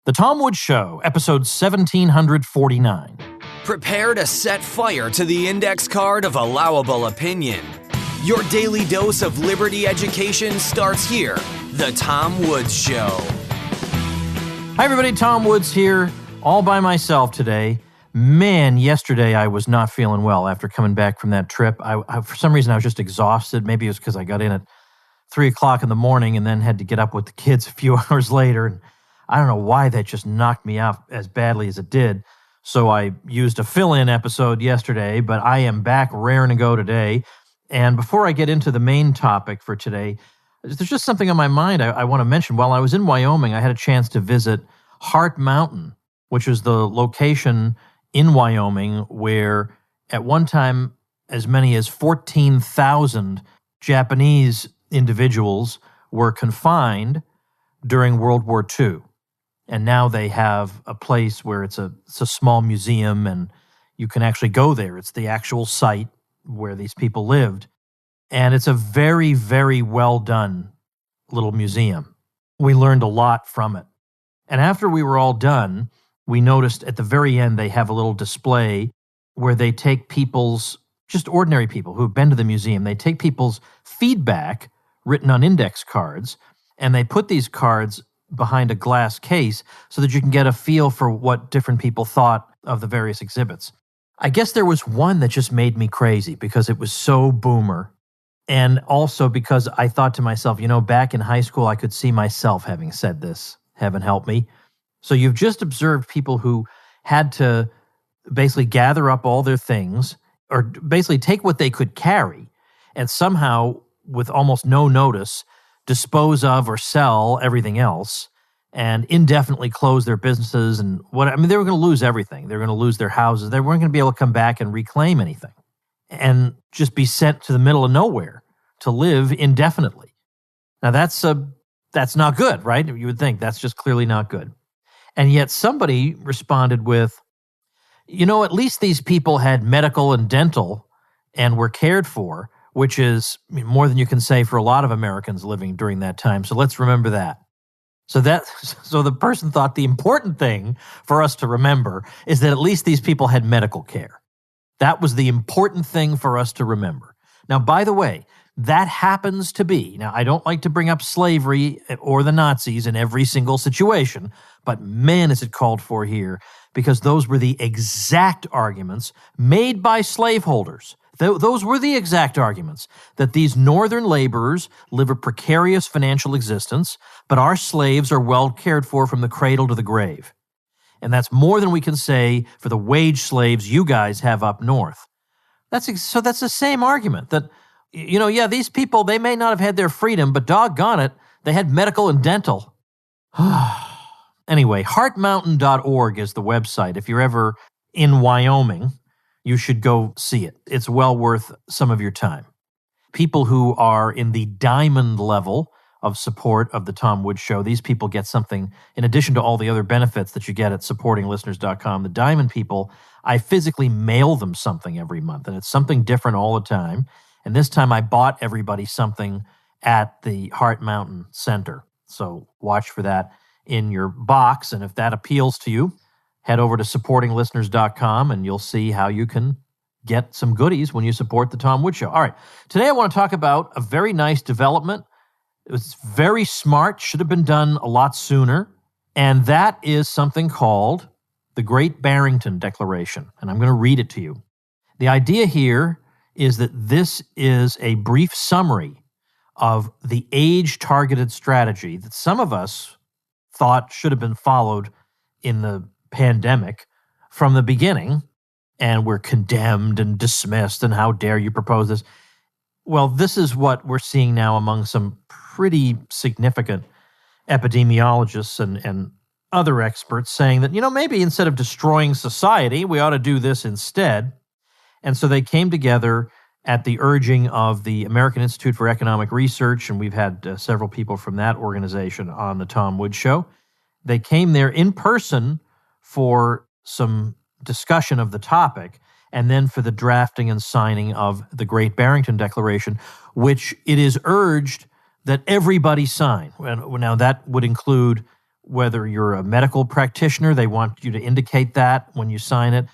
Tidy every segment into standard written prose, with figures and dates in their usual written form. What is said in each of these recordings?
The Tom Woods Show, episode 1749. Prepare to set fire to the index card of allowable opinion. Your daily dose of liberty education starts here. The Tom Woods Show. Hi everybody, Tom Woods here, all by myself today. Man, yesterday I was not feeling well after coming back from that trip. I for some reason I was just exhausted. Maybe it was because I got in at 3 o'clock in the morning and then had to get up with the kids a few hours later. And I don't know why that just knocked me out as badly as it did. So I used a fill-in episode yesterday, but I am back raring to go today. And before I get into the main topic for today, there's just something on my mind I want to mention. While I was in Wyoming, I had a chance to visit Hart Mountain, which is the location in Wyoming where at one time as many as 14,000 Japanese individuals were confined during World War II. And now they have a place where it's a small museum and you can actually go there. It's the actual site where these people lived. And it's a very, very well done little museum. We learned a lot from it. And after we were all done, we noticed at the very end they have a little display where they take people's, just ordinary people who've been to the museum, they take people's feedback written on index cards, and they put these cards behind a glass case so that you can get a feel for what different people thought of the various exhibits. I guess there was one that just made me crazy because it was so boomer. And also because I thought to myself, back in high school, I could see myself having said this. Heaven help me. So you've just observed people who had to basically gather up all their things or basically take what they could carry and somehow, with almost no notice, dispose of or sell everything else and indefinitely close their businesses and they were going to lose everything. They were going to lose their houses. They weren't going to be able to come back and reclaim anything and just be sent to the middle of nowhere to live indefinitely. Now that's not good, right? You would think that's just clearly not good. And yet somebody responded with, at least these people had medical and dental and were cared for, which is more than you can say for a lot of Americans living during that time. So let's remember that. So the person thought the important thing for us to remember is that at least these people had medical care. That was the important thing for us to remember. Now, by the way, that happens to be, now I don't like to bring up slavery or the Nazis in every single situation, but man, is it called for here, because those were the exact arguments made by slaveholders. Those were the exact arguments, that these northern laborers live a precarious financial existence, but our slaves are well cared for from the cradle to the grave. And that's more than we can say for the wage slaves you guys have up north. So that's the same argument that, these people, they may not have had their freedom, but doggone it, they had medical and dental. Anyway, heartmountain.org is the website. If you're ever in Wyoming, you should go see it. It's well worth some of your time. People who are in the diamond level of support of the Tom Woods Show, these people get something in addition to all the other benefits that you get at supportinglisteners.com. The diamond people, I physically mail them something every month, and it's something different all the time. And this time I bought everybody something at the Hart Mountain Center. So watch for that in your box, and if that appeals to you, head over to supportinglisteners.com and you'll see how you can get some goodies when you support the Tom Woods Show. All right, today I want to talk about a very nice development. It was very smart, should have been done a lot sooner, and that is something called the Great Barrington Declaration, and I'm going to read it to you. The idea here is that this is a brief summary of the age-targeted strategy that some of us thought should have been followed in the pandemic from the beginning, and we're condemned and dismissed, and how dare you propose this? Well, this is what we're seeing now among some pretty significant epidemiologists and other experts saying that, maybe instead of destroying society, we ought to do this instead. And so they came together at the urging of the American Institute for Economic Research, and we've had several people from that organization on the Tom Woods Show. They came there in person for some discussion of the topic, and then for the drafting and signing of the Great Barrington Declaration, which it is urged that everybody sign. Now, that would include whether you're a medical practitioner, they want you to indicate that when you sign it.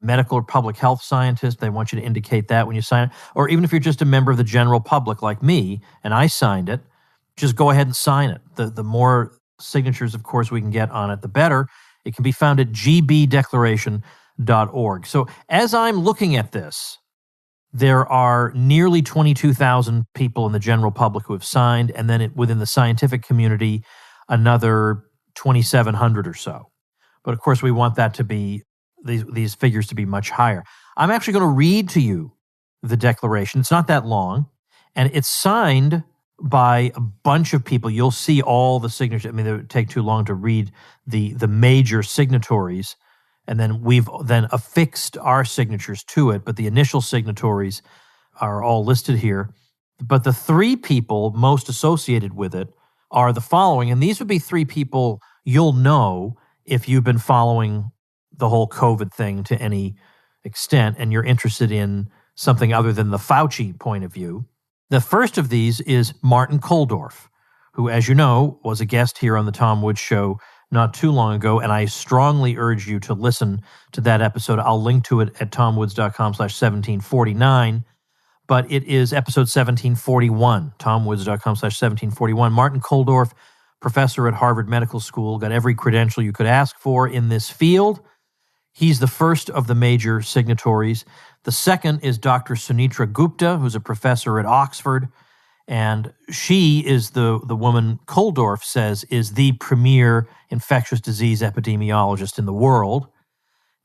Medical or public health scientist, they want you to indicate that when you sign it. Or even if you're just a member of the general public like me and I signed it, just go ahead and sign it. The more signatures, of course, we can get on it, the better. It can be found at gbdeclaration.org. So as I'm looking at this, there are nearly 22,000 people in the general public who have signed, and then within the scientific community, another 2,700 or so. But of course, we want that to be, these figures to be much higher. I'm actually going to read to you the declaration. It's not that long, and it's signed by a bunch of people. You'll see all the signatures. I mean, it would take too long to read the major signatories, and then we've then affixed our signatures to it, but the initial signatories are all listed here. But the three people most associated with it are the following, and these would be three people you'll know if you've been following the whole COVID thing to any extent and you're interested in something other than the Fauci point of view. The first of these is Martin Kulldorff, who, as you know, was a guest here on the Tom Woods Show not too long ago, and I strongly urge you to listen to that episode. I'll link to it at tomwoods.com/1749, but it is episode 1741, tomwoods.com/1741. Martin Kulldorff, professor at Harvard Medical School, got every credential you could ask for in this field. He's the first of the major signatories. The second is Dr. Sunitra Gupta, who's a professor at Oxford, and she is the woman Kulldorff says is the premier infectious disease epidemiologist in the world,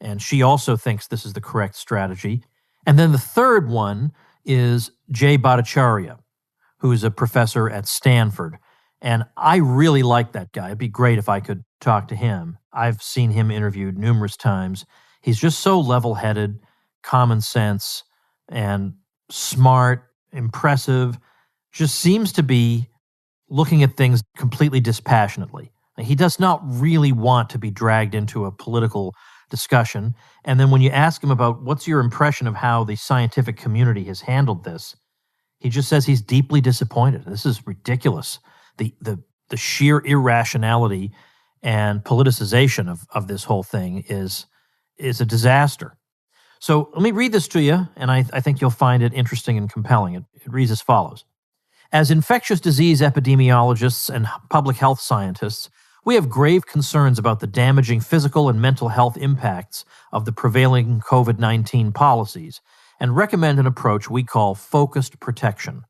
and she also thinks this is the correct strategy. And then the third one is Jay Bhattacharya, who is a professor at Stanford, and I really like that guy. It'd be great if I could talk to him. I've seen him interviewed numerous times. He's just so level-headed, common sense, and smart, impressive, just seems to be looking at things completely dispassionately. He does not really want to be dragged into a political discussion. And then when you ask him about what's your impression of how the scientific community has handled this, he just says he's deeply disappointed. This is ridiculous. The sheer irrationality and politicization of this whole thing is a disaster. So let me read this to you, and I think you'll find it interesting and compelling. It reads as follows. As infectious disease epidemiologists and public health scientists, we have grave concerns about the damaging physical and mental health impacts of the prevailing COVID-19 policies and recommend an approach we call focused protection.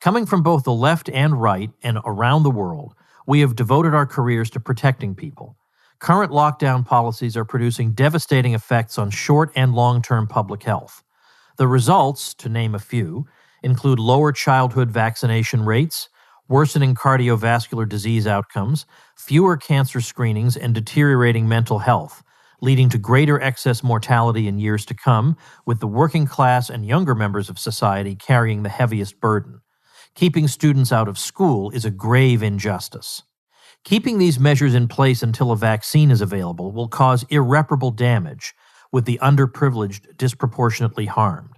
Coming from both the left and right and around the world, we have devoted our careers to protecting people. Current lockdown policies are producing devastating effects on short and long-term public health. The results, to name a few, include lower childhood vaccination rates, worsening cardiovascular disease outcomes, fewer cancer screenings, and deteriorating mental health, leading to greater excess mortality in years to come, with the working class and younger members of society carrying the heaviest burden. Keeping students out of school is a grave injustice. Keeping these measures in place until a vaccine is available will cause irreparable damage, with the underprivileged disproportionately harmed.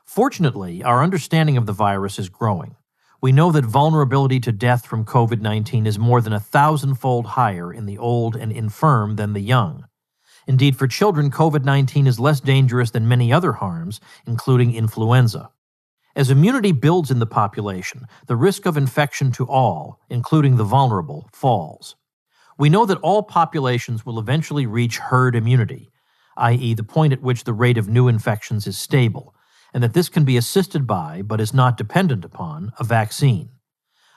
Fortunately, our understanding of the virus is growing. We know that vulnerability to death from COVID-19 is more than 1,000-fold higher in the old and infirm than the young. Indeed, for children, COVID-19 is less dangerous than many other harms, including influenza. As immunity builds in the population, the risk of infection to all, including the vulnerable, falls. We know that all populations will eventually reach herd immunity, i.e., the point at which the rate of new infections is stable, and that this can be assisted by, but is not dependent upon, a vaccine.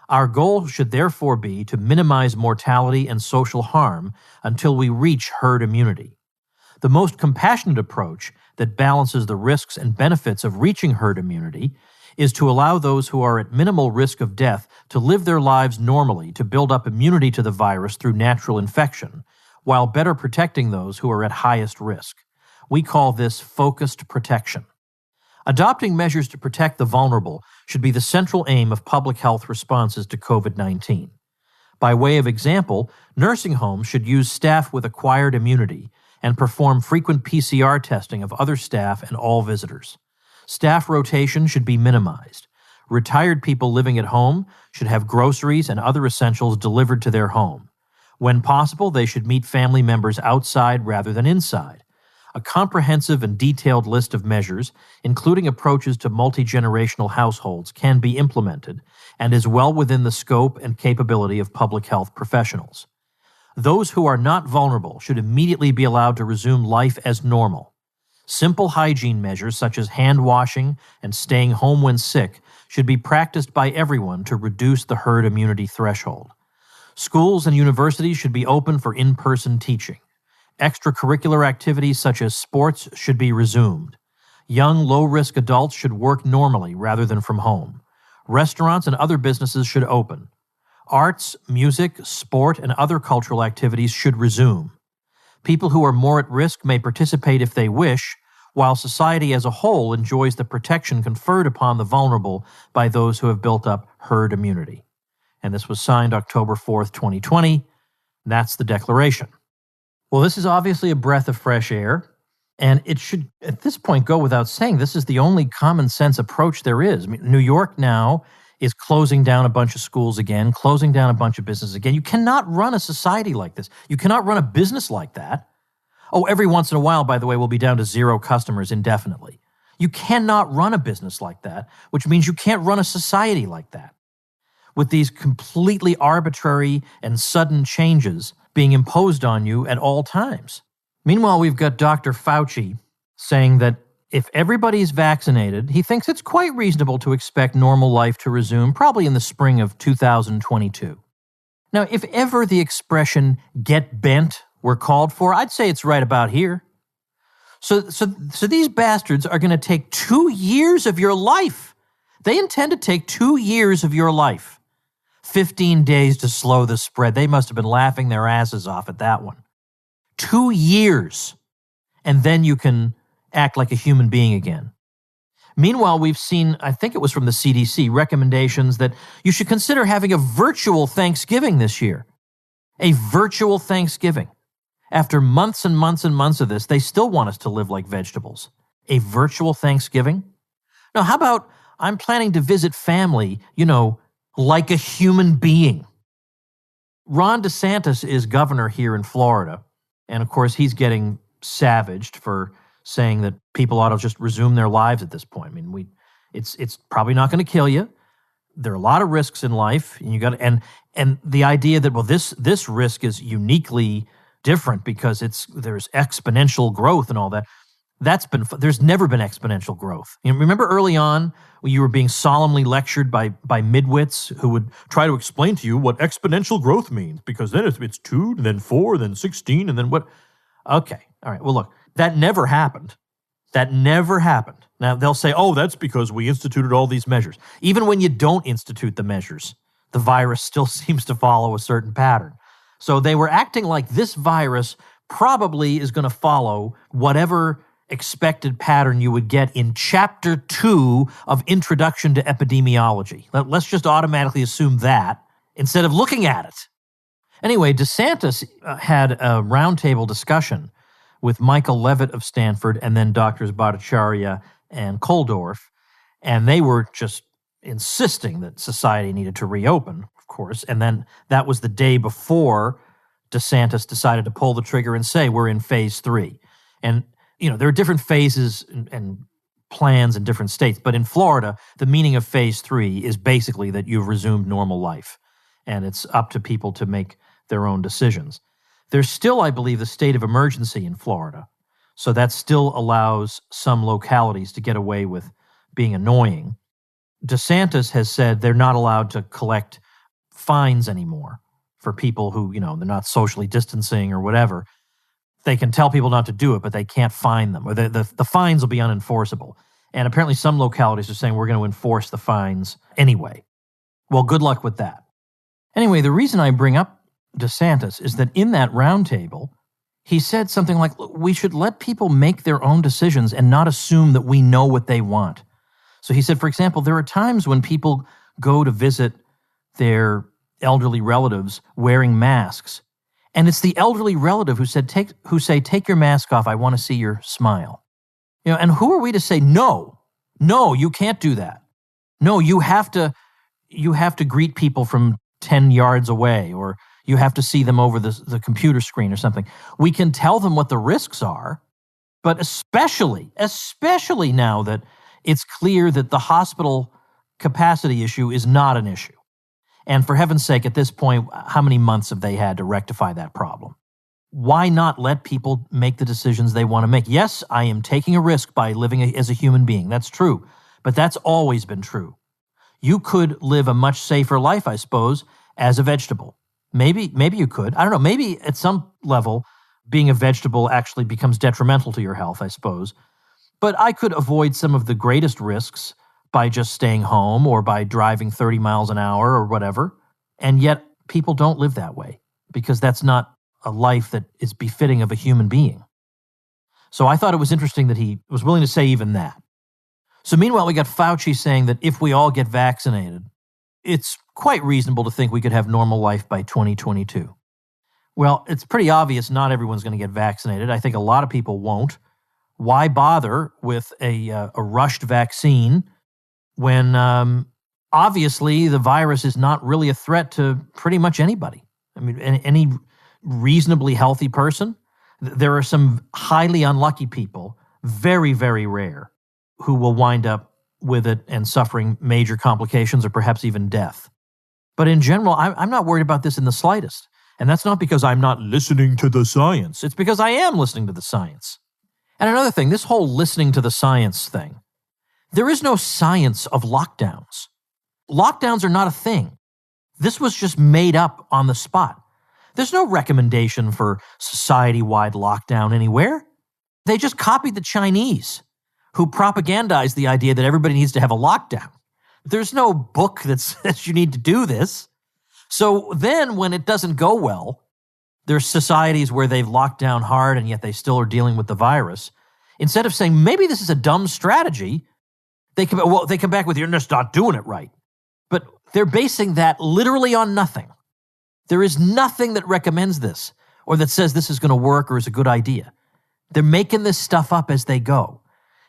Our goal should therefore be to minimize mortality and social harm until we reach herd immunity. The most compassionate approach that balances the risks and benefits of reaching herd immunity is to allow those who are at minimal risk of death to live their lives normally to build up immunity to the virus through natural infection, while better protecting those who are at highest risk. We call this focused protection. Adopting measures to protect the vulnerable should be the central aim of public health responses to COVID-19. By way of example, nursing homes should use staff with acquired immunity and perform frequent PCR testing of other staff and all visitors. Staff rotation should be minimized. Retired people living at home should have groceries and other essentials delivered to their home. When possible, they should meet family members outside rather than inside. A comprehensive and detailed list of measures, including approaches to multi-generational households, can be implemented and is well within the scope and capability of public health professionals. Those who are not vulnerable should immediately be allowed to resume life as normal. Simple hygiene measures such as hand washing and staying home when sick should be practiced by everyone to reduce the herd immunity threshold. Schools and universities should be open for in-person teaching. Extracurricular activities such as sports should be resumed. Young, low-risk adults should work normally rather than from home. Restaurants and other businesses should open. Arts, music, sport, and other cultural activities should resume. People who are more at risk may participate if they wish, while society as a whole enjoys the protection conferred upon the vulnerable by those who have built up herd immunity. And this was signed October 4th, 2020. That's the declaration. Well, this is obviously a breath of fresh air, and it should, at this point, go without saying, this is the only common sense approach there is. I mean, New York now is closing down a bunch of schools again, closing down a bunch of businesses again. You cannot run a society like this. You cannot run a business like that. Oh, every once in a while, by the way, we'll be down to 0 customers indefinitely. You cannot run a business like that, which means you can't run a society like that. With these completely arbitrary and sudden changes being imposed on you at all times. Meanwhile, we've got Dr. Fauci saying that if everybody's vaccinated, he thinks it's quite reasonable to expect normal life to resume probably in the spring of 2022. Now, if ever the expression "get bent" were called for, I'd say it's right about here. So these bastards are going to take 2 years of your life. They intend to take 2 years of your life. 15 days to slow the spread. They must have been laughing their asses off at that one. 2 years. And then you can act like a human being again. Meanwhile, we've seen, I think it was from the CDC, recommendations that you should consider having a virtual Thanksgiving this year. A virtual Thanksgiving. After months and months and months of this, they still want us to live like vegetables. A virtual Thanksgiving? Now, how about I'm planning to visit family, like a human being? Ron DeSantis is governor here in Florida, and of course he's getting savaged for saying that people ought to just resume their lives at this point. I mean, it's probably not going to kill you. There are a lot of risks in life, and and the idea that this risk is uniquely different because there's exponential growth and all that. There's never been exponential growth. Remember early on when you were being solemnly lectured by midwits who would try to explain to you what exponential growth means, because then it's 2, then 4, then 16, and then what? Okay, all right. Well, look, that never happened. That never happened. Now, they'll say, oh, that's because we instituted all these measures. Even when you don't institute the measures, the virus still seems to follow a certain pattern. So they were acting like this virus probably is going to follow whatever expected pattern you would get in Chapter 2 of Introduction to Epidemiology. Let's just automatically assume that instead of looking at it. Anyway, DeSantis had a roundtable discussion with Michael Levitt of Stanford and then Drs. Bhattacharya and Koldorf, and they were just insisting that society needed to reopen, of course, and then that was the day before DeSantis decided to pull the trigger and say we're in phase 3. And there are different phases and plans in different states, but in Florida, the meaning of phase 3 is basically that you've resumed normal life, and it's up to people to make their own decisions. There's still, I believe, the state of emergency in Florida, so that still allows some localities to get away with being annoying. DeSantis has said they're not allowed to collect fines anymore for people who, they're not socially distancing or whatever. They can tell people not to do it, but they can't fine them, or the fines will be unenforceable. And apparently some localities are saying we're going to enforce the fines anyway. Well, good luck with that. Anyway, the reason I bring up DeSantis is that in that roundtable, he said something like, we should let people make their own decisions and not assume that we know what they want. So he said, for example, there are times when people go to visit their elderly relatives wearing masks, and it's the elderly relative who say, take your mask off, I want to see your smile. And who are we to say, no, you can't do that. No, you have to greet people from 10 yards away, or You have to see them over the computer screen or something. We can tell them what the risks are, but especially now that it's clear that the hospital capacity issue is not an issue. And for heaven's sake, at this point, how many months have they had to rectify that problem? Why not let people make the decisions they want to make? Yes, I am taking a risk by living as a human being. That's true. But that's always been true. You could live a much safer life, I suppose, as a vegetable. Maybe you could. I don't know. Maybe at some level, being a vegetable actually becomes detrimental to your health, I suppose. But I could avoid some of the greatest risks by just staying home or by driving 30 miles an hour or whatever. And yet people don't live that way because that's not a life that is befitting of a human being. So I thought it was interesting that he was willing to say even that. So meanwhile, we got Fauci saying that if we all get vaccinated, it's quite reasonable to think we could have normal life by 2022. Well, it's pretty obvious not everyone's going to get vaccinated. I think a lot of people won't. Why bother with a rushed vaccine when obviously the virus is not really a threat to pretty much anybody? I mean, any reasonably healthy person. There are some highly unlucky people, very, very rare, who will wind up with it and suffering major complications or perhaps even death. But in general, I'm not worried about this in the slightest. And that's not because I'm not listening to the science. It's because I am listening to the science. And another thing, this whole listening to the science thing, there is no science of lockdowns. Lockdowns are not a thing. This was just made up on the spot. There's no recommendation for society-wide lockdown anywhere. They just copied the Chinese, who propagandized the idea that everybody needs to have a lockdown. There's no book that says you need to do this. So then when it doesn't go well, there's societies where they've locked down hard and yet they still are dealing with the virus. Instead of saying, maybe this is a dumb strategy, they come back with, you're just not doing it right. But they're basing that literally on nothing. There is nothing that recommends this or that says this is going to work or is a good idea. They're making this stuff up as they go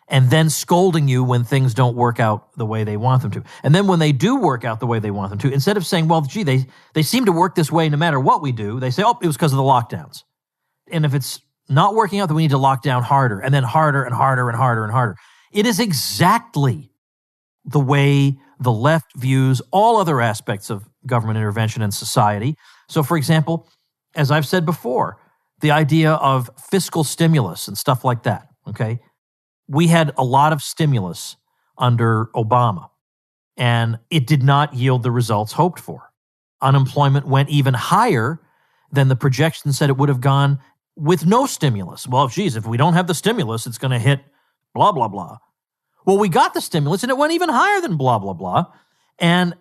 and then scolding you when things don't work out the way they want them to. And then when they do work out the way they want them to, instead of saying, well, gee, they seem to work this way no matter what we do, they say, oh, it was because of the lockdowns. And if it's not working out, then we need to lock down harder and then harder and harder and harder and harder. It is exactly the way the left views all other aspects of government intervention in society. So, for example, as I've said before, the idea of fiscal stimulus and stuff like that, okay? We had a lot of stimulus under Obama, and it did not yield the results hoped for. Unemployment went even higher than the projections said it would have gone with no stimulus. Well, geez, if we don't have the stimulus, it's going to hit blah, blah, blah. Well, we got the stimulus, and it went even higher than blah, blah, blah. And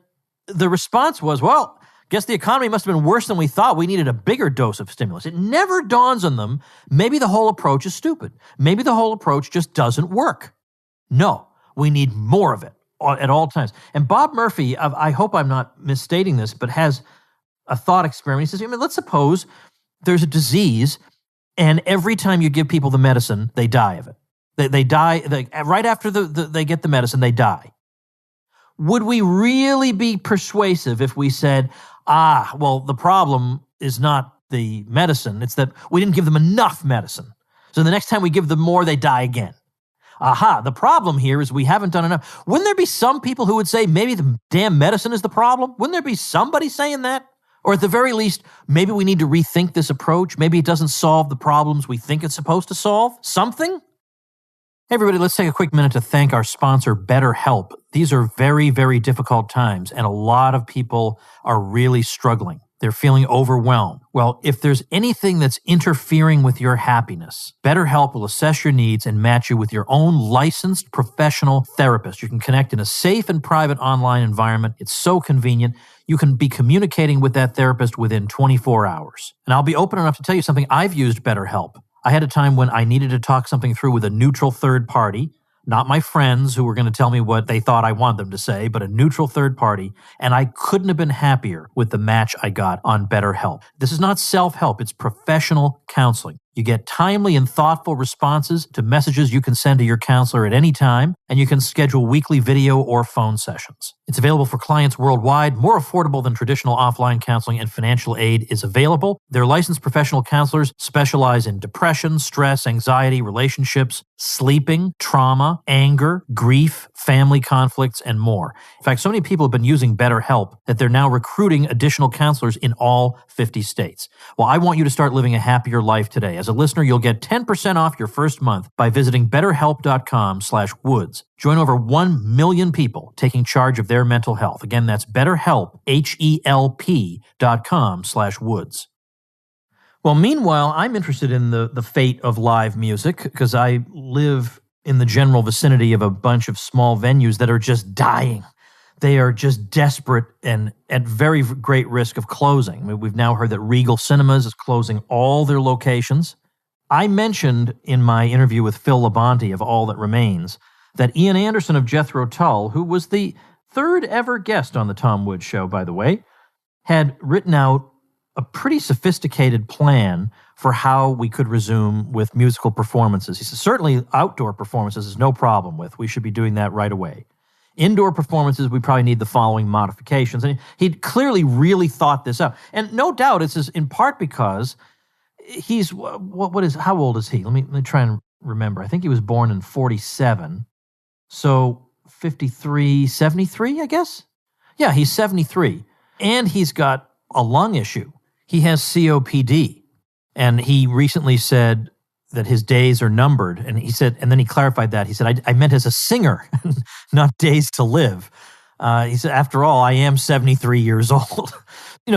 the response was, well, guess the economy must have been worse than we thought. We needed a bigger dose of stimulus. It never dawns on them, maybe the whole approach is stupid. Maybe the whole approach just doesn't work. No, we need more of it at all times. And Bob Murphy, I hope I'm not misstating this, but has a thought experiment. He says, let's suppose there's a disease, and every time you give people the medicine, they die of it. They die, right after they get the medicine, they die. Would we really be persuasive if we said, well, the problem is not the medicine. It's that we didn't give them enough medicine. So the next time we give them more, they die again. The problem here is we haven't done enough. Wouldn't there be some people who would say maybe the damn medicine is the problem? Wouldn't there be somebody saying that? Or at the very least, maybe we need to rethink this approach. Maybe it doesn't solve the problems we think it's supposed to solve. Something? Hey, everybody, let's take a quick minute to thank our sponsor, BetterHelp. These are very, very difficult times, and a lot of people are really struggling. They're feeling overwhelmed. Well, if there's anything that's interfering with your happiness, BetterHelp will assess your needs and match you with your own licensed professional therapist. You can connect in a safe and private online environment. It's so convenient. You can be communicating with that therapist within 24 hours. And I'll be open enough to tell you something. I've used BetterHelp. I had a time when I needed to talk something through with a neutral third party, not my friends who were going to tell me what they thought I wanted them to say, but a neutral third party, and I couldn't have been happier with the match I got on BetterHelp. This is not self-help, it's professional counseling. You get timely and thoughtful responses to messages you can send to your counselor at any time, and you can schedule weekly video or phone sessions. It's available for clients worldwide, more affordable than traditional offline counseling, and financial aid is available. Their licensed professional counselors specialize in depression, stress, anxiety, relationships, sleeping, trauma, anger, grief, family conflicts, and more. In fact, so many people have been using BetterHelp that they're now recruiting additional counselors in all 50 states. Well, I want you to start living a happier life today. As a listener, you'll get 10% off your first month by visiting betterhelp.com/woods. Join over 1 million people taking charge of their mental health. Again, that's BetterHelp, HELP.com/woods. Well, meanwhile, I'm interested in the fate of live music because I live in the general vicinity of a bunch of small venues that are just dying. They are just desperate and at very great risk of closing. I mean, we've now heard that Regal Cinemas is closing all their locations. I mentioned in my interview with Phil Labonte of All That Remains that Ian Anderson of Jethro Tull, who was the third ever guest on the Tom Woods Show, by the way, had written out a pretty sophisticated plan for how we could resume with musical performances. He says, certainly outdoor performances is no problem with. We should be doing that right away. Indoor performances, we probably need the following modifications. And he'd clearly really thought this out. And no doubt it's in part because he's, how old is he? Let me try and remember. I think he was born in 47. So 53, 73, I guess? Yeah, he's 73. And he's got a lung issue. He has COPD. And he recently said that his days are numbered. And he said, and then he clarified that. He said, I meant as a singer, not days to live. He said, after all, I am 73 years old.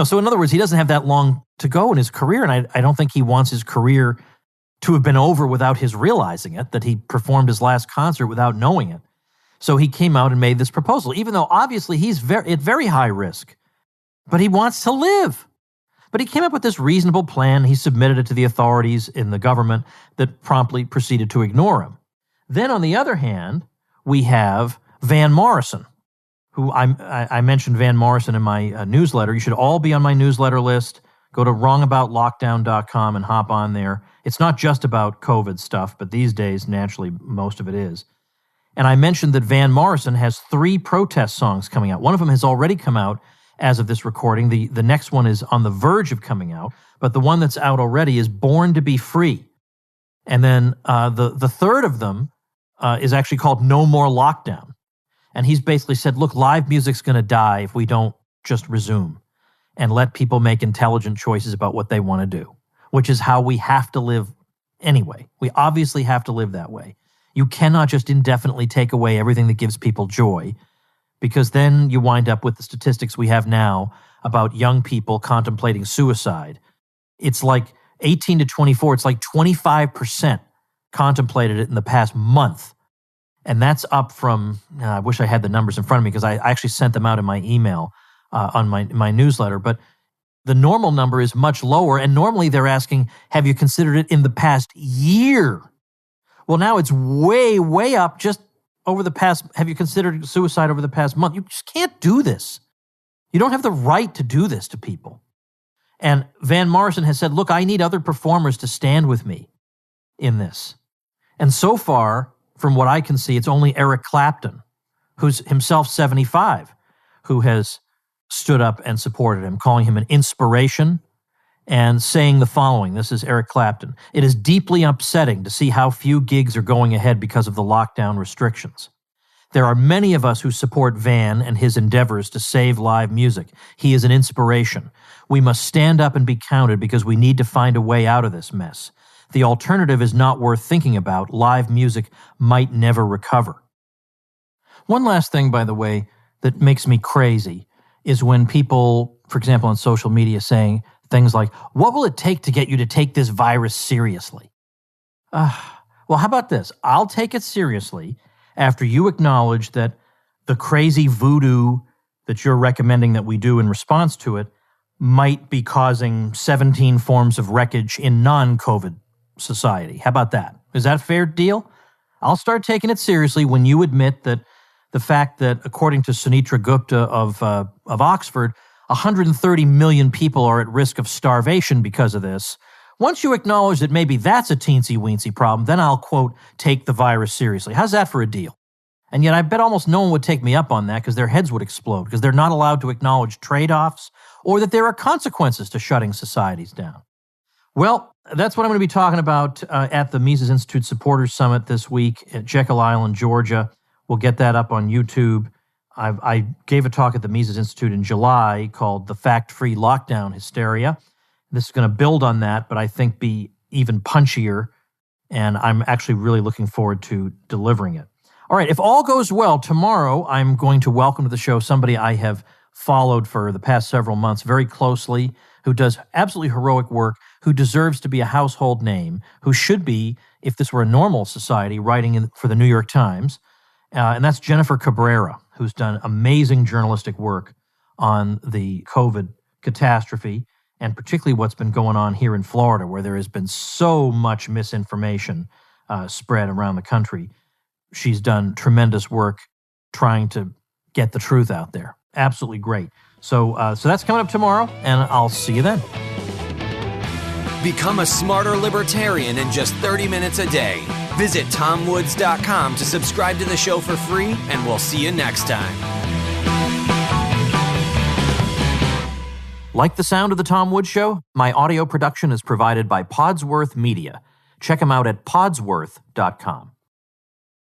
So in other words, he doesn't have that long to go in his career. And I don't think he wants his career to have been over without his realizing it, that he performed his last concert without knowing it. So he came out and made this proposal, even though obviously he's at very high risk. But he wants to live. But he came up with this reasonable plan. He submitted it to the authorities in the government that promptly proceeded to ignore him. Then on the other hand, we have Van Morrison, who I mentioned Van Morrison in my newsletter. You should all be on my newsletter list. Go to wrongaboutlockdown.com and hop on there. It's not just about COVID stuff, but these days, naturally, most of it is. And I mentioned that Van Morrison has 3 protest songs coming out. One of them has already come out as of this recording. The next one is on the verge of coming out, but the one that's out already is Born to Be Free. And then the third of them is actually called No More Lockdown. And he's basically said, look, live music's going to die if we don't just resume and let people make intelligent choices about what they want to do, which is how we have to live anyway. We obviously have to live that way. You cannot just indefinitely take away everything that gives people joy, because then you wind up with the statistics we have now about young people contemplating suicide. It's like 18 to 24, it's like 25% contemplated it in the past month. And that's up from, I wish I had the numbers in front of me because I actually sent them out in my email on my newsletter. But the normal number is much lower. And normally they're asking, have you considered it in the past year? Well, now it's way, way up just over the past, have you considered suicide over the past month? You just can't do this. You don't have the right to do this to people. And Van Morrison has said, look, I need other performers to stand with me in this. And so far, from what I can see, it's only Eric Clapton, who's himself 75, who has stood up and supported him, calling him an inspiration and saying the following. This is Eric Clapton. It is deeply upsetting to see how few gigs are going ahead because of the lockdown restrictions. There are many of us who support Van and his endeavors to save live music. He is an inspiration. We must stand up and be counted because we need to find a way out of this mess. The alternative is not worth thinking about. Live music might never recover. One last thing, by the way, that makes me crazy is when people, for example, on social media saying things like, what will it take to get you to take this virus seriously? Well, how about this? I'll take it seriously after you acknowledge that the crazy voodoo that you're recommending that we do in response to it might be causing 17 forms of wreckage in non-COVID society. How about that? Is that a fair deal? I'll start taking it seriously when you admit that the fact that, according to Sunitra Gupta of Oxford, 130 million people are at risk of starvation because of this. Once you acknowledge that maybe that's a teensy-weensy problem, then I'll, quote, take the virus seriously. How's that for a deal? And yet I bet almost no one would take me up on that because their heads would explode because they're not allowed to acknowledge trade-offs or that there are consequences to shutting societies down. Well, that's what I'm going to be talking about at the Mises Institute Supporters Summit this week at Jekyll Island, Georgia. We'll get that up on YouTube. I gave a talk at the Mises Institute in July called The Fact-Free Lockdown Hysteria. This is going to build on that, but I think be even punchier, and I'm actually really looking forward to delivering it. All right, if all goes well, tomorrow I'm going to welcome to the show somebody I have followed for the past several months very closely, who does absolutely heroic work, who deserves to be a household name, who should be, if this were a normal society, writing for the New York Times, and that's Jennifer Cabrera, who's done amazing journalistic work on the COVID catastrophe, and particularly what's been going on here in Florida, where there has been so much misinformation spread around the country. She's done tremendous work trying to get the truth out there. Absolutely great. So that's coming up tomorrow, and I'll see you then. Become a smarter libertarian in just 30 minutes a day. Visit TomWoods.com to subscribe to the show for free, and we'll see you next time. Like the sound of The Tom Woods Show? My audio production is provided by Podsworth Media. Check them out at podsworth.com.